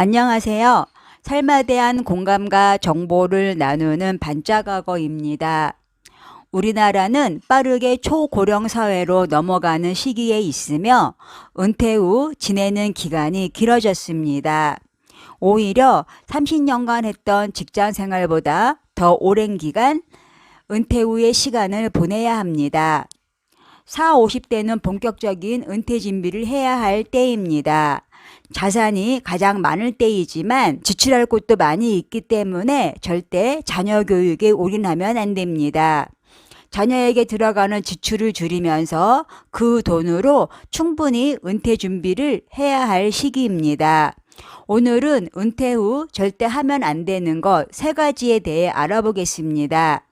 안녕하세요. 삶에 대한 공감과 정보를 나누는 반짝악어입니다. 우리나라는 빠르게 초고령 사회로 넘어가는 시기에 있으며 은퇴 후 지내는 기간이 길어졌습니다. 오히려 30년간 했던 직장 생활보다 더 오랜 기간 은퇴 후의 시간을 보내야 합니다. 40, 50대는 본격적인 은퇴 준비를 해야 할 때입니다. 자산이 가장 많을 때이지만 지출할 곳도 많이 있기 때문에 절대 자녀 교육에 올인하면 안 됩니다. 자녀에게 들어가는 지출을 줄이면서 그 돈으로 충분히 은퇴 준비를 해야 할 시기입니다. 오늘은 은퇴 후 절대 하면 안 되는 것 3가지에 대해 알아보겠습니다.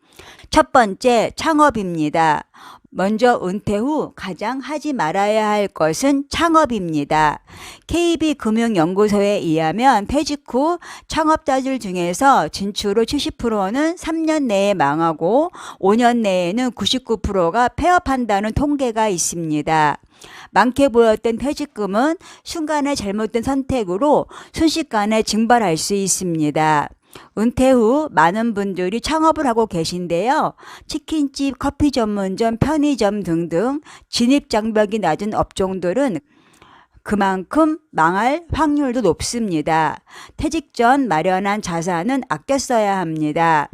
첫 번째, 창업입니다. 먼저 은퇴 후 가장 하지 말아야 할 것은 창업입니다. KB금융연구소에 의하면 퇴직 후 창업자들 중에서 진출 후 70%는 3년 내에 망하고 5년 내에는 99%가 폐업한다는 통계가 있습니다. 많게 보였던 퇴직금은 순간의 잘못된 선택으로 순식간에 증발할 수 있습니다. 은퇴 후 많은 분들이 창업을 하고 계신데요. 치킨집, 커피 전문점, 편의점 등등 진입장벽이 낮은 업종들은 그만큼 망할 확률도 높습니다. 퇴직 전 마련한 자산은 아껴 써야 합니다.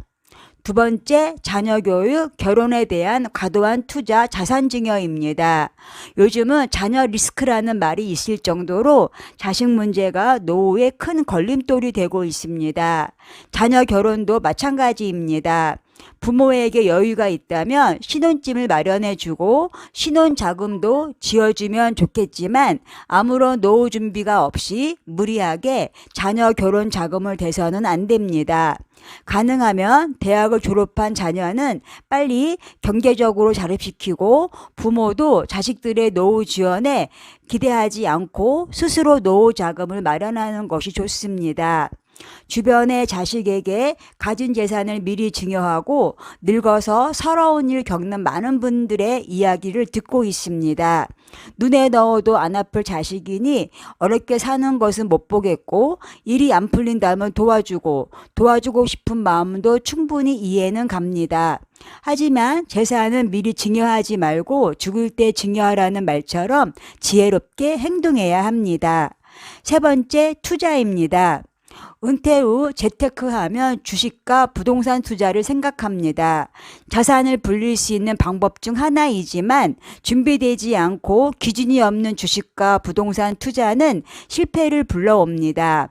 두 번째, 자녀 교육, 결혼에 대한 과도한 투자, 자산 증여입니다. 요즘은 자녀 리스크라는 말이 있을 정도로 자식 문제가 노후에 큰 걸림돌이 되고 있습니다. 자녀 결혼도 마찬가지입니다. 부모에게 여유가 있다면 신혼집을 마련해주고 신혼자금도 지어주면 좋겠지만 아무런 노후 준비가 없이 무리하게 자녀 결혼 자금을 대서는 안 됩니다. 가능하면 대학을 졸업한 자녀는 빨리 경제적으로 자립시키고 부모도 자식들의 노후 지원에 기대하지 않고 스스로 노후 자금을 마련하는 것이 좋습니다. 주변의 자식에게 가진 재산을 미리 증여하고 늙어서 서러운 일 겪는 많은 분들의 이야기를 듣고 있습니다. 눈에 넣어도 안 아플 자식이니 어렵게 사는 것은 못 보겠고 일이 안 풀린다면 도와주고 싶은 마음도 충분히 이해는 갑니다. 하지만 재산은 미리 증여하지 말고 죽을 때 증여하라는 말처럼 지혜롭게 행동해야 합니다. 세 번째, 투자입니다. 은퇴 후 재테크하면 주식과 부동산 투자를 생각합니다. 자산을 불릴 수 있는 방법 중 하나이지만 준비되지 않고 기준이 없는 주식과 부동산 투자는 실패를 불러옵니다.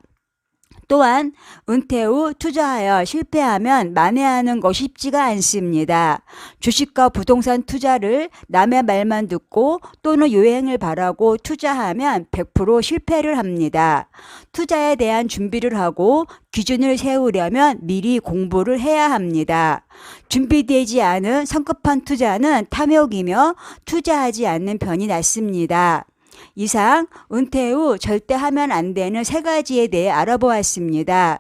또한 은퇴 후 투자하여 실패하면 만회하는 것이 쉽지가 않습니다. 주식과 부동산 투자를 남의 말만 듣고 또는 유행을 바라고 투자하면 100% 실패를 합니다. 투자에 대한 준비를 하고 기준을 세우려면 미리 공부를 해야 합니다. 준비되지 않은 성급한 투자는 탐욕이며 투자하지 않는 편이 낫습니다. 이상 은퇴 후 절대 하면 안 되는 3가지에 대해 알아보았습니다.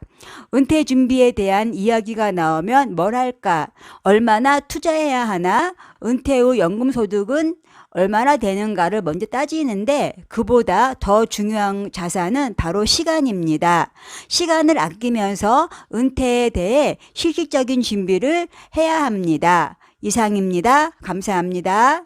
은퇴 준비에 대한 이야기가 나오면 뭘 할까? 얼마나 투자해야 하나? 은퇴 후 연금소득은 얼마나 되는가를 먼저 따지는데 그보다 더 중요한 자산은 바로 시간입니다. 시간을 아끼면서 은퇴에 대해 실질적인 준비를 해야 합니다. 이상입니다. 감사합니다.